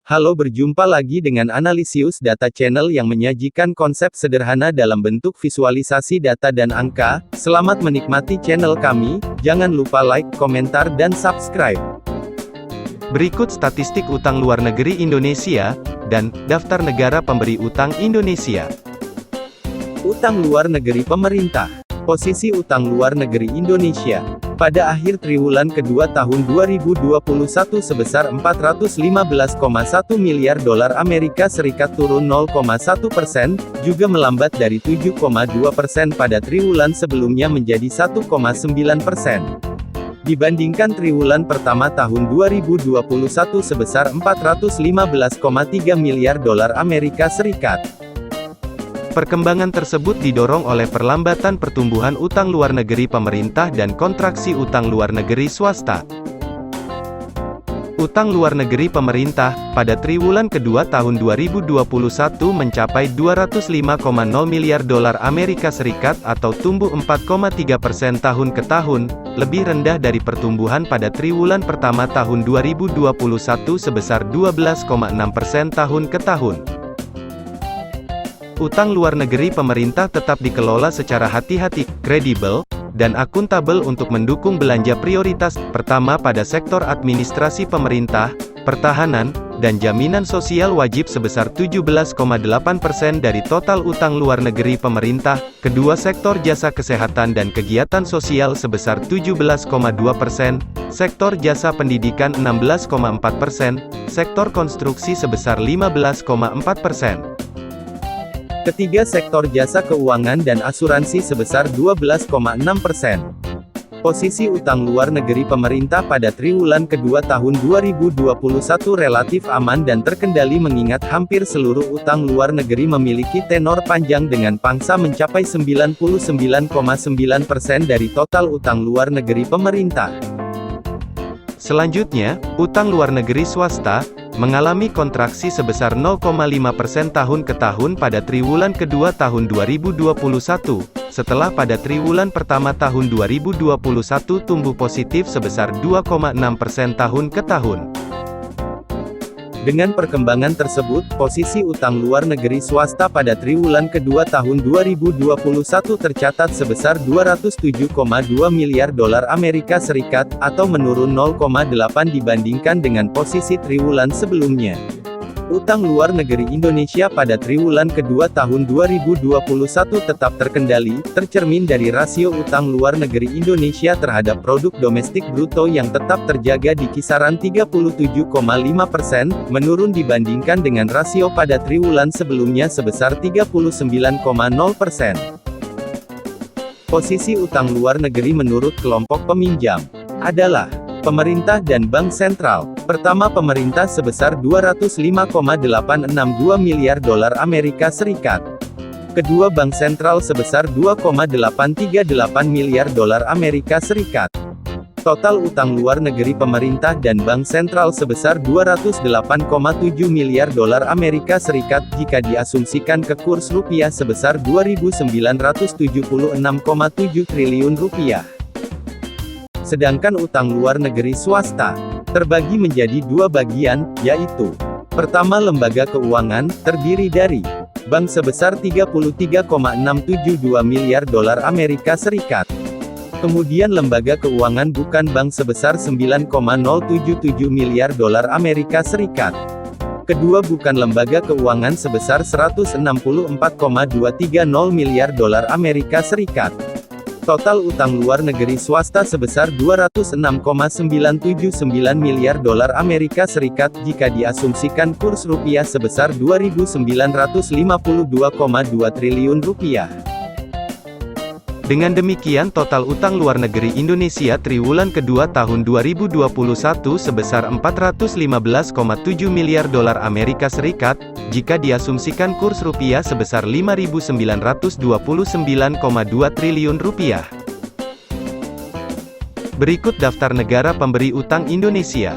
Halo, berjumpa lagi dengan Analisius Data Channel yang menyajikan konsep sederhana dalam bentuk visualisasi data dan angka. Selamat menikmati channel kami, jangan lupa like, komentar dan subscribe. Berikut statistik utang luar negeri Indonesia, dan daftar negara pemberi utang Indonesia. Utang luar negeri pemerintah. Posisi utang luar negeri Indonesia pada akhir triwulan kedua tahun 2021 sebesar 415,1 miliar dolar Amerika Serikat, turun 0,1%, juga melambat dari 7,2% pada triwulan sebelumnya menjadi 1,9%. Dibandingkan triwulan pertama tahun 2021 sebesar 415,3 miliar dolar Amerika Serikat. Perkembangan tersebut didorong oleh perlambatan pertumbuhan utang luar negeri pemerintah dan kontraksi utang luar negeri swasta. Utang luar negeri pemerintah pada triwulan kedua tahun 2021 mencapai 205,0 miliar dolar Amerika Serikat atau tumbuh 4,3% tahun ke tahun, lebih rendah dari pertumbuhan pada triwulan pertama tahun 2021 sebesar 12,6% tahun ke tahun. Utang luar negeri pemerintah tetap dikelola secara hati-hati, kredibel, dan akuntabel untuk mendukung belanja prioritas, pertama pada sektor administrasi pemerintah, pertahanan, dan jaminan sosial wajib sebesar 17,8% dari total utang luar negeri pemerintah, kedua sektor jasa kesehatan dan kegiatan sosial sebesar 17,2%, sektor jasa pendidikan 16,4%, sektor konstruksi sebesar 15,4%. Ketiga, sektor jasa keuangan dan asuransi sebesar 12,6%. Posisi utang luar negeri pemerintah pada triwulan kedua tahun 2021 relatif aman dan terkendali mengingat hampir seluruh utang luar negeri memiliki tenor panjang dengan pangsa mencapai 99,9% dari total utang luar negeri pemerintah. Selanjutnya, utang luar negeri swasta mengalami kontraksi sebesar 0,5% tahun ke tahun pada triwulan kedua tahun 2021, setelah pada triwulan pertama tahun 2021 tumbuh positif sebesar 2,6% tahun ke tahun. Dengan perkembangan tersebut, posisi utang luar negeri swasta pada triwulan kedua tahun 2021 tercatat sebesar 207,2 miliar dolar Amerika Serikat, atau menurun 0,8 dibandingkan dengan posisi triwulan sebelumnya. Utang luar negeri Indonesia pada triwulan kedua tahun 2021 tetap terkendali, tercermin dari rasio utang luar negeri Indonesia terhadap produk domestik bruto yang tetap terjaga di kisaran 37,5%, menurun dibandingkan dengan rasio pada triwulan sebelumnya sebesar 39,0%. Posisi utang luar negeri menurut kelompok peminjam adalah pemerintah dan bank sentral. Pertama, pemerintah sebesar 205,862 miliar dolar Amerika Serikat. Kedua, bank sentral sebesar 2,838 miliar dolar Amerika Serikat. Total utang luar negeri pemerintah dan bank sentral sebesar 208,7 miliar dolar Amerika Serikat jika diasumsikan ke kurs rupiah sebesar 2.976,7 triliun rupiah. Sedangkan utang luar negeri swasta terbagi menjadi dua bagian, yaitu: pertama, lembaga keuangan, terdiri dari bank sebesar 33,672 miliar dolar Amerika Serikat. Kemudian lembaga keuangan bukan bank sebesar 9,077 miliar dolar Amerika Serikat. Kedua, bukan lembaga keuangan sebesar 164,230 miliar dolar Amerika Serikat. Total utang luar negeri swasta sebesar 206,979 miliar dolar Amerika Serikat jika diasumsikan kurs rupiah sebesar 2.952,2 triliun rupiah. Dengan demikian total utang luar negeri Indonesia triwulan kedua tahun 2021 sebesar 415,7 miliar dolar Amerika Serikat, jika diasumsikan kurs rupiah sebesar 5.929,2 triliun rupiah. Berikut daftar negara pemberi utang Indonesia.